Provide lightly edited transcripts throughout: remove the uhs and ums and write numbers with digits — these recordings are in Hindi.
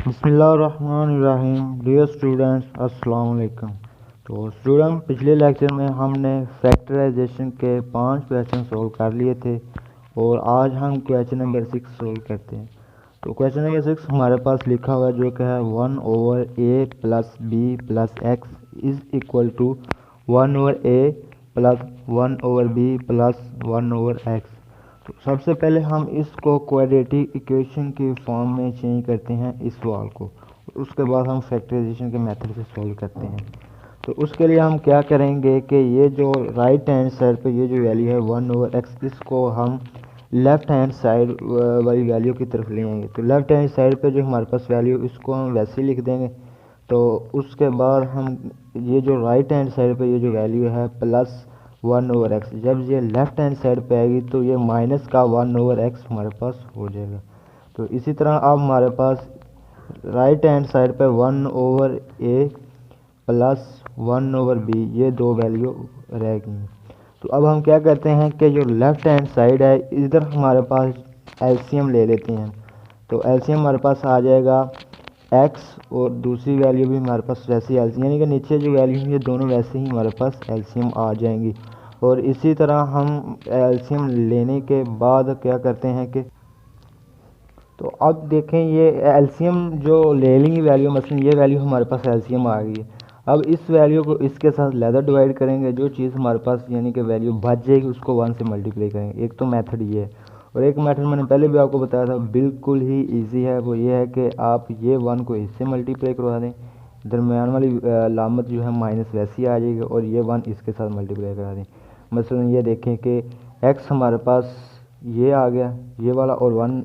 बिस्मिल्लाहिर्रहमानिर्रहीम। डियर स्टूडेंट्स, अस्सलाम वालेकुम। तो स्टूडेंट, पिछले लेक्चर में हमने फैक्टराइजेशन के 5 क्वेश्चन सोल्व कर लिए थे और आज हम क्वेश्चन नंबर 6 सोल्व करते हैं। तो क्वेश्चन नंबर 6 हमारे पास लिखा हुआ है जो कि है 1/a plus B plus X is equal to 1/a plus 1/b plus 1/x। तो सबसे पहले हम इसको क्वाड्रेटिक इक्वेशन की फॉर्म में चेंज करते हैं इस सवाल को, उसके बाद हम फैक्टराइजेशन के मेथड से सॉल्व करते हैं। तो उसके लिए हम क्या करेंगे कि ये जो राइट हैंड साइड पे ये जो वैल्यू है 1/x, इसको हम लेफ़्ट हैंड साइड वाली वैल्यू की तरफ ले आएंगे। तो लेफ़्ट हैंड साइड पे जो हमारे पास वैल्यू, इसको हम वैसे ही लिख देंगे। तो उसके बाद हम ये जो राइट हैंड साइड पे ये जो वैल्यू है प्लस 1/x, जब ये लेफ़्ट हैंड साइड पे आएगी तो ये माइनस का 1/x हमारे पास हो जाएगा। तो इसी तरह अब हमारे पास राइट हैंड साइड पे 1/a प्लस 1/b ये दो वैल्यू रह गई। तो अब हम क्या करते हैं कि जो लेफ़्ट हैंड साइड है इधर हमारे पास एलसीएम ले लेते हैं। तो एलसीएम हमारे पास आ जाएगा x और दूसरी वैल्यू भी हमारे पास वैसे ही एलसीएम, यानी कि नीचे जो वैल्यू है ये दोनों वैसे ही हमारे पास एलसीएम आ जाएंगी। और इसी तरह हम एलसीएम लेने के बाद क्या करते हैं कि तो अब देखें ये एलसीएम जो ले लेंगी वैल्यू, मसलन ये वैल्यू हमारे पास एलसीएम आ गई है। अब इस वैल्यू को इसके साथ लेदर डिवाइड करेंगे, जो चीज़ हमारे पास यानी कि वैल्यू बच जाएगी उसको 1 से मल्टीप्लाई करेंगे। एक तो मेथड ये है, और एक मेथड मैंने पहले भी आपको बताया था बिल्कुल ही इजी है, वो ये है कि आप ये 1 को इससे मल्टीप्लाई करवा दें, दरमियान वाली लामत जो है माइनस वैसी आ जाएगी, और ये 1 इसके साथ मल्टीप्लाई करा दें। मसलन ये देखें कि x हमारे पास ये आ गया ये वाला, और 1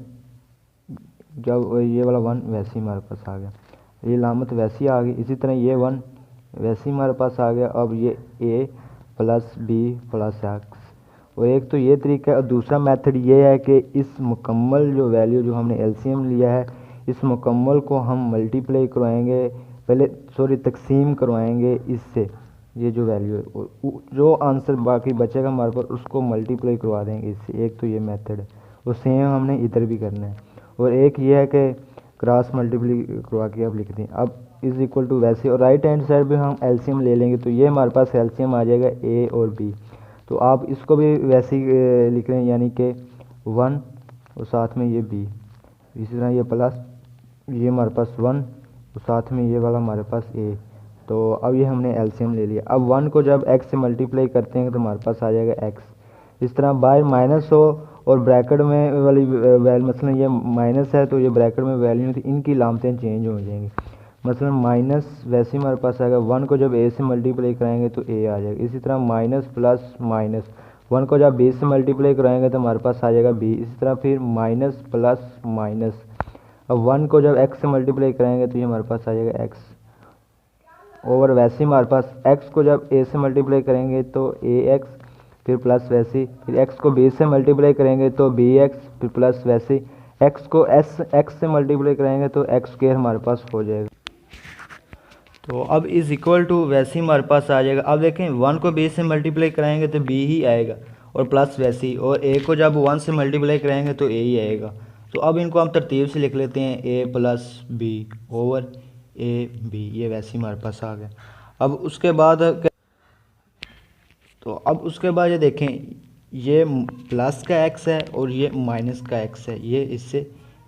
जब ये वाला 1 वैसे ही हमारे पास आ गया, ये लामत वैसी आ गई। इसी तरह ये 1 वैसे ही हमारे पास आ गया। अब ये a plus b plus x, और एक तो ये तरीका है, और दूसरा मेथड ये है कि इस मुकम्मल जो वैल्यू जो हमने एलसीएम लिया है इस मुकम्मल को हम मल्टीप्लाई करवाएंगे, पहले सॉरी तकसीम करवाएंगे इससे, ये जो वैल्यू है जो आंसर बाकी बचेगा हमारे पास उसको मल्टीप्लाई करवा देंगे इससे। एक तो ये मेथड है, और सेम हमने इधर भी करना है। और एक ये है कि क्रॉस मल्टीप्लाई करवा के आप लिख दें। अब इज़ इक्वल टू वैसे, और राइट हैंड साइड भी हम एलसीएम ले लेंगे, तो ये हमारे पास एलसीएम आ जाएगा a और b। तो आप इसको भी वैसे ही लिख रहे हैं, यानी कि 1 और साथ में ये b, इसी तरह ये प्लस ये हमारे पास 1 और साथ में ये वाला हमारे पास a। तो अब ये हमने एलसीएम ले लिया। अब 1 को जब x से मल्टीप्लाई करते हैं तो हमारे पास आ जाएगा x। इस तरह बाहर माइनस हो और ब्रैकेट में वाली वैल्यू, मसलन ये माइनस है तो ये ब्रैकेट में वैल्यू थी, इनकी लामतें चेंज हो जाएंगी। मसलन माइनस वैसे हमारे पास आएगा, 1 को जब a से मल्टीप्लाई कराएंगे तो a आ जाएगा। इसी तरह माइनस प्लस माइनस, 1 को जब b से मल्टीप्लाई कराएंगे तो हमारे पास आ जाएगा b। इसी तरह फिर माइनस प्लस माइनस, अब 1 को जब x से मल्टीप्लाई कराएंगे तो ये हमारे पास आ जाएगा x। और वैसे ही हमारे पास x को जब a से मल्टीप्लाई करेंगे तो ax, फिर प्लस वैसे ही, फिर x को b से मल्टीप्लाई करेंगे तो bx, फिर प्लस वैसे ही, x को x से मल्टीप्लाई करेंगे तो x स्क्वायर हमारे पास हो जाएगा। तो अब इज़ इक्वल टू वैसे ही हमारे पास आ जाएगा। अब देखें 1 को b से मल्टीप्लाई कराएंगे तो b ही आएगा, और प्लस वैसे ही, और a को जब 1 से मल्टीप्लाई कराएंगे तो a ही आएगा। तो अब इनको हम तरतीब से लिख लेते हैं, a plus b over a b, ये वैसे ही हमारे पास आ गया। अब उसके बाद ये देखें, ये प्लस का x है और ये माइनस का x है, ये इससे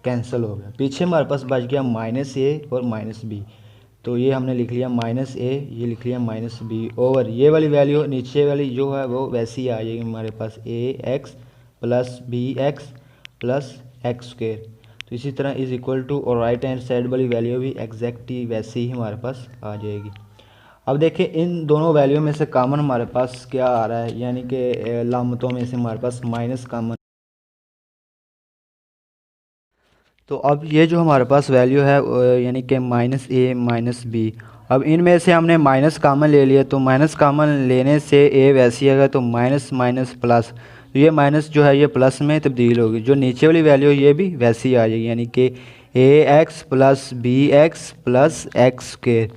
कैंसिल हो गया। पीछे हमारे पास बच गया माइनस a और माइनस b, तो ये हमने लिख लिया माइनस a, ये लिख लिया माइनस b ओवर ये वाली वैल्यू नीचे वाली जो है वो वैसी ही आ जाएगी हमारे पास ax plus bx plus x square. तो इसी तरह इज़ इक्वल टू, और राइट हैंड साइड वाली वैल्यू भी एग्जैक्टली वैसे ही हमारे पास आ जाएगी। अब देखिए इन दोनों वैल्यू में से कॉमन हमारे पास क्या आ रहा है, यानी कि लामतों में से हमारे पास माइनस कॉमन। तो अब ये जो हमारे पास वैल्यू है यानी कि माइनस a माइनस b, अब इनमें से हमने माइनस कॉमन ले लिया, तो माइनस कॉमन लेने से a वैसी आएगा, तो माइनस माइनस प्लस, तो ये माइनस जो है ये प्लस में तब्दील होगी, जो नीचे वाली वैल्यू ये भी वैसी आ जाएगी, यानी कि ax plus bx plus x square.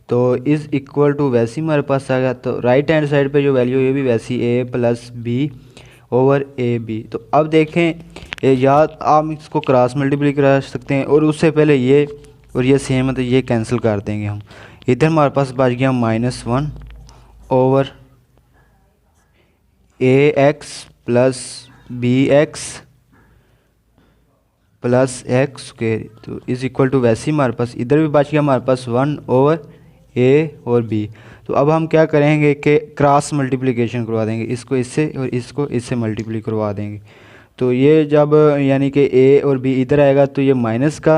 तो इज़ इक्वल टू वैसी हमारे पास आ गया। तो राइट हैंड साइड पे जो वैल्यू ये भी वैसी a plus b over A B. तो अब देखें या आप इसको क्रॉस मल्टीप्लाई करा सकते हैं, और उससे पहले ये और ये सेम है, तो ये कैंसिल कर देंगे हम। इधर हमारे पास बच गया -1 over ax plus bx plus x square, तो इज इक्वल टू वैसे ही हमारे पास इधर भी बच गया हमारे पास 1 ओवर a और b। तो अब हम क्या करेंगे कि क्रॉस मल्टीप्लिकेशन करवा देंगे, इसको इससे और इसको इससे मल्टीप्ली करवा देंगे। तो ये जब यानी कि a और b इधर आएगा तो ये माइनस का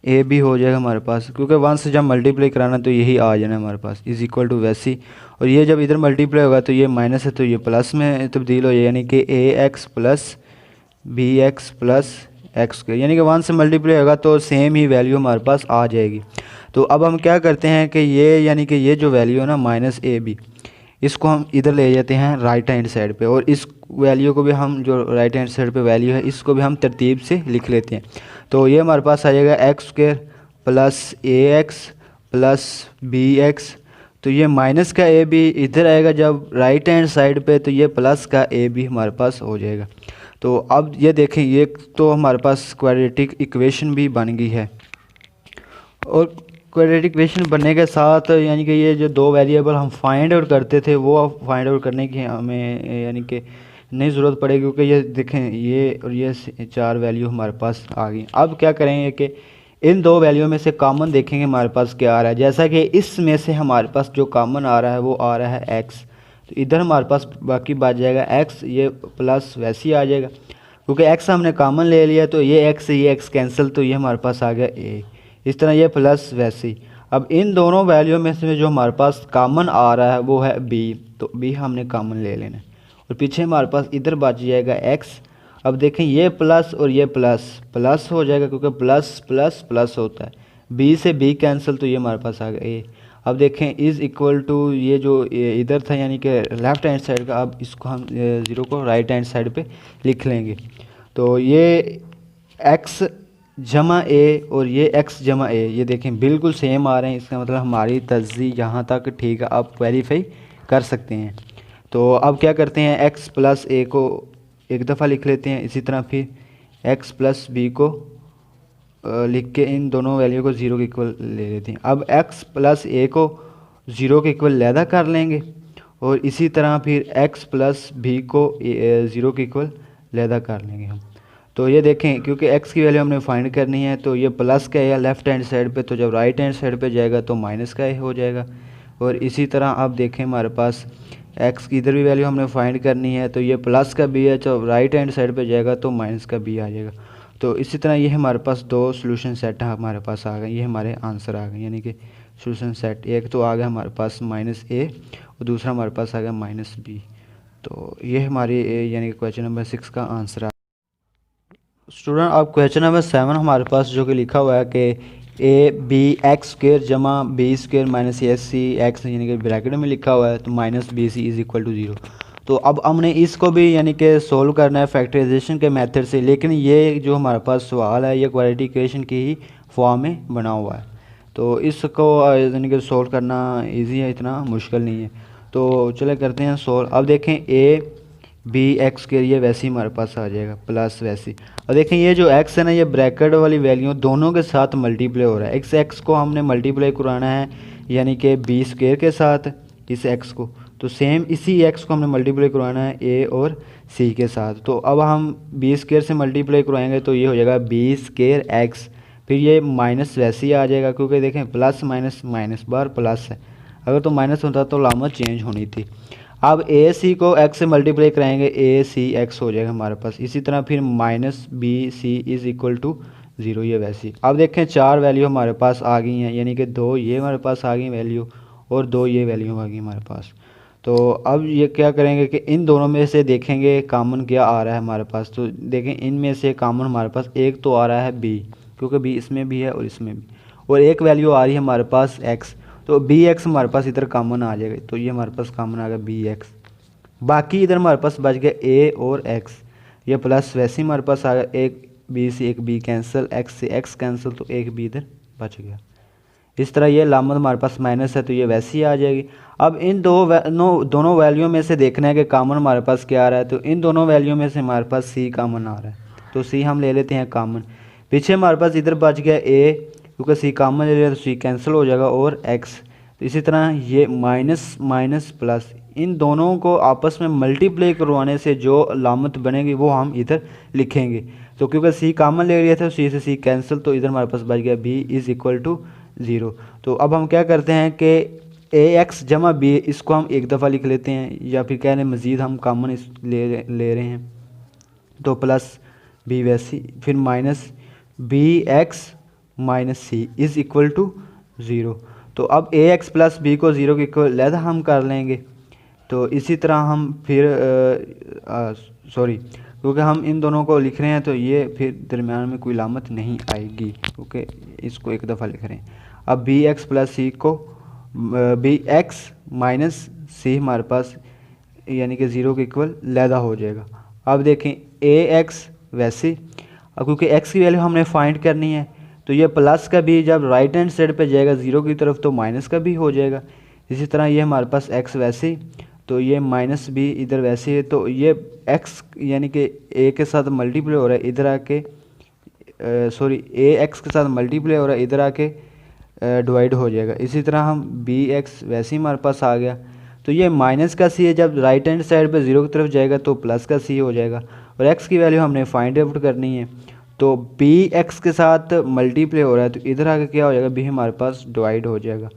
a भी हो जाएगा हमारे पास, क्योंकि 1 से जब मल्टीप्लाई कराना तो यही आ जाना हमारे पास, इज इक्वल टू वैसी। और ये जब इधर मल्टीप्लाई होगा तो ये माइनस है तो ये प्लस में तब्दील हो जाएगा, यानी कि ax plus bx plus x के, यानी कि 1 से मल्टीप्लाई होगा तो सेम ही वैल्यू हमारे पास आ जाएगी। तो अब हम क्या करते हैं कि ये यानी कि ये जो वैल्यू है ना -ab, इसको हम इधर ले जाते हैं राइट हैंड साइड पे, और इस वैल्यू को भी हम जो राइट हैंड साइड पे वैल्यू है इसको भी हम तरतीब से लिख लेते हैं। तो ये हमारे पास आ जाएगा x square plus ax plus bx। तो ये माइनस का a भी इधर आएगा जब राइट हैंड साइड पे, तो ये प्लस का a भी हमारे पास हो जाएगा। तो अब ये देखें, ये तो हमारे पास क्वाड्रेटिक इक्वेशन भी बन गई है, और क्वाड्रेटिक इक्वेशन बनने के साथ यानी कि ये जो दो वेरिएबल हम फाइंड आउट करते थे वो फाइंड आउट करने की हमें यानी कि नहीं ज़रूरत पड़ेगी, क्योंकि ये देखें ये और ये 4 वैल्यू हमारे पास आ गई। अब क्या करेंगे कि इन दो वैल्यू में से कॉमन देखेंगे हमारे पास क्या आ रहा है। जैसा कि इसमें से हमारे पास जो कॉमन आ रहा है वो आ रहा है एक्स, तो इधर हमारे पास बाकी बच जाएगा एक्स, ये प्लस वैसे ही आ जाएगा क्योंकि एक्स हमने कॉमन ले लिया, तो ये एक्स से ये एक्स कैंसिल, तो ये हमारे पास आ गया ए। इस तरह ये प्लस वैसे ही। अब इन दोनों वैल्यू में से जो हमारे पास कॉमन आ रहा है वो है बी, तो बी हमने कॉमन ले लेना है, और पीछे हमारे पास इधर बच जाएगा एक्स। अब देखें ये प्लस और ये प्लस प्लस हो जाएगा, क्योंकि प्लस प्लस प्लस होता है, बी से बी कैंसिल, तो ये हमारे पास आ गया ए। अब देखें इज़ इक्वल टू ये जो इधर था यानी कि लेफ़्ट हैंड साइड का, अब इसको हम ज़ीरो को राइट हैंड साइड पे लिख लेंगे। तो ये x जमा ए और ये x जमा ए, ये देखें बिल्कुल सेम आ रहे हैं, इसका मतलब हमारी तस्दीक यहाँ तक ठीक है, आप वेरीफाई कर सकते हैं। तो अब क्या करते हैं, x प्लस ए को एक दफ़ा लिख लेते हैं, इसी तरह फिर x प्लस बी को लिख के इन दोनों वैल्यू को 0 के इक्वल ले लेते हैं। अब x प्लस ए को 0 के इक्वल लैदा कर लेंगे, और इसी तरह फिर x प्लस बी को 0 के इक्वल लैदा कर लेंगे हम। तो ये देखें क्योंकि x की वैल्यू हमने फाइंड करनी है, तो ये प्लस का है लेफ़्ट हैंड साइड पे, तो जब राइट हैंड साइड पे जाएगा तो माइनस का हो जाएगा। और इसी तरह आप देखें हमारे पास x की इधर भी वैल्यू हमने फाइंड करनी है, तो ये प्लस का बी है, जब राइट हैंड साइड पे जाएगा तो माइनस का बी आ जाएगा। तो इसी तरह ये हमारे पास दो सोल्यूशन सेट हमारे पास आ गए, ये हमारे आंसर आ गए, यानी कि सोल्यूशन सेट एक तो आ गया हमारे पास -a और दूसरा हमारे पास आ गया -b। तो ये हमारी यानी कि क्वेश्चन नंबर 6 का आंसर है। स्टूडेंट अब क्वेश्चन नंबर 7 हमारे पास जो कि लिखा हुआ है कि ए बी एक्स स्क्वेयर जमा B square minus A C X, यानी कि ब्रैकेट में लिखा हुआ है, तो minus B C is equal to 0। तो अब हमने इसको भी यानी कि सोल्व करना है फैक्टराइजेशन के मेथड से, लेकिन ये जो हमारे पास सवाल है ये क्वाड्रेटिक इक्वेशन की ही फॉर्म में बना हुआ है, तो इसको यानी कि सोल्व करना इजी है, इतना मुश्किल नहीं है। तो चले करते हैं सोल्व। अब देखें ए बी एक्स के लिए वैसे ही हमारे पास आ जाएगा प्लस वैसे ही। और देखें ये जो x है ना, ये ब्रैकेट वाली वैल्यू दोनों के साथ मल्टीप्लाई हो रहा है। x को हमने मल्टीप्लाई कराना है यानी कि बी स्क्वायर के साथ इस x को, तो सेम इसी x को हमने मल्टीप्लाई करवाना है a और c के साथ। तो अब हम बी स्क्वायर से मल्टीप्लाई करवाएंगे तो ये हो जाएगा बी स्क्वायर x, फिर ये माइनस वैसे ही आ जाएगा, क्योंकि देखें प्लस माइनस माइनस बार प्लस है, अगर तो माइनस होता तो लामत चेंज होनी थी। अब ए सी को x से मल्टीप्लाई कराएंगे, ए सी एक्स हो जाएगा हमारे पास। इसी तरह फिर minus B C is equal to 0, ये वैसी। अब देखें 4 वैल्यू हमारे पास आ गई हैं, यानी कि 2 ये हमारे पास आ गई वैल्यू और 2 ये वैल्यू आ गई हमारे पास। तो अब ये क्या करेंगे कि इन दोनों में से देखेंगे कॉमन क्या आ रहा है हमारे पास। तो देखें इनमें से कॉमन हमारे पास एक तो आ रहा है बी, क्योंकि बी इसमें भी है और इसमें भी, और एक वैल्यू आ रही है हमारे पास एक्स, तो बी एक्स हमारे पास इधर कॉमन आ जाएगा, तो ये हमारे पास कॉमन आ गया बी एक्स। बाकी इधर हमारे पास बच गया ए और एक्स, ये प्लस वैसे ही हमारे पास आ गया, एक बी से एक बी कैंसिल, एक्स से एक्स कैंसिल, तो एक बी इधर बच गया। इस तरह ये लामत हमारे पास माइनस है, तो ये वैसे ही आ जाएगी। अब इन दोनों वैल्यू में से देखना है कि कॉमन हमारे पास क्या आ रहा है, तो इन दोनों वैल्यू में से हमारे पास सी कॉमन आ रहा है, तो सी हम ले लेते हैं कॉमन। पीछे हमारे पास इधर बच गया ए, क्योंकि सी कॉमन ले लिया तो सी कैंसिल हो जाएगा और एक्स। तो इसी तरह ये माइनस माइनस प्लस, इन दोनों को आपस में मल्टीप्लाई करवाने से जो अलामत बनेगी वो हम इधर लिखेंगे। तो क्योंकि सी कॉमन ले लिया था सी से सी कैंसिल, तो इधर हमारे पास बच गया बी इज़ इक्वल टू 0। तो अब हम क्या करते हैं कि ए एक्स जमा बी, इसको हम एक दफ़ा लिख लेते हैं, या फिर कह लें मज़ीद हम कॉमन इस ले रहे हैं, तो प्लस बी वैसी, फिर minus B X minus C is equal to 0। तो अब ए एक्स प्लस बी को 0 के इक्वल लहदा हम कर लेंगे। तो इसी तरह हम फिर सॉरी, क्योंकि हम इन दोनों को लिख रहे हैं तो ये फिर दरमियान में कोई लामत नहीं आएगी, क्योंकि इसको एक दफ़ा लिख रहे हैं। अब बी एक्स प्लस सी को बी एक्स माइनस सी हमारे पास यानी कि 0 के इक्वल लहदा हो जाएगा। अब देखें ए एक्स वैसे, अब क्योंकि एक्स की वैल्यू हमने फाइंड करनी है, तो ये प्लस का भी जब राइट हैंड साइड पे जाएगा 0 की तरफ तो माइनस का भी हो जाएगा। इसी तरह ये हमारे पास एक्स वैसे, तो ये माइनस भी इधर वैसे है, तो ये एक्स यानी कि ए के साथ मल्टीप्लाई हो रहा है इधर आके, सॉरी ए एक्स के साथ मल्टीप्लाई हो रहा है इधर आके डिवाइड हो जाएगा। इसी तरह हम बी एक्स वैसे ही हमारे पास आ गया, तो ये माइनस का सी है, जब राइट हैंड साइड पे 0 की तरफ जाएगा तो प्लस का सी हो जाएगा। और एक्स की वैल्यू हमने फाइंड आउट करनी है, तो बी एक्स के साथ मल्टीप्लाई हो रहा है तो इधर आके क्या हो जाएगा, बी हमारे पास डिवाइड हो जाएगा।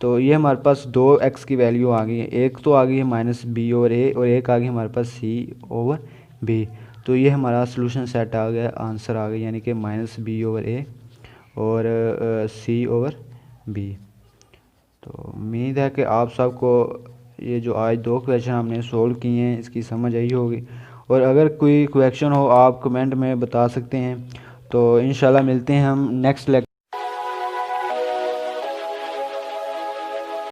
तो ये हमारे पास 2x की वैल्यू आ गई है, एक तो आ गई है माइनस बी ओवर ए और एक आ गई हमारे पास सी ओवर बी। तो ये हमारा सोल्यूशन सेट आ गया, आंसर आ गया, यानी कि माइनस बी ओवर ए और सी ओवर बी। तो उम्मीद है कि आप सबको ये जो आज 2 क्वेश्चन हमने सोल्व किए हैं इसकी समझ आई होगी, और अगर कोई क्वेश्चन हो आप कमेंट में बता सकते हैं। तो इंशाल्लाह मिलते हैं हम नेक्स्ट लेक्चर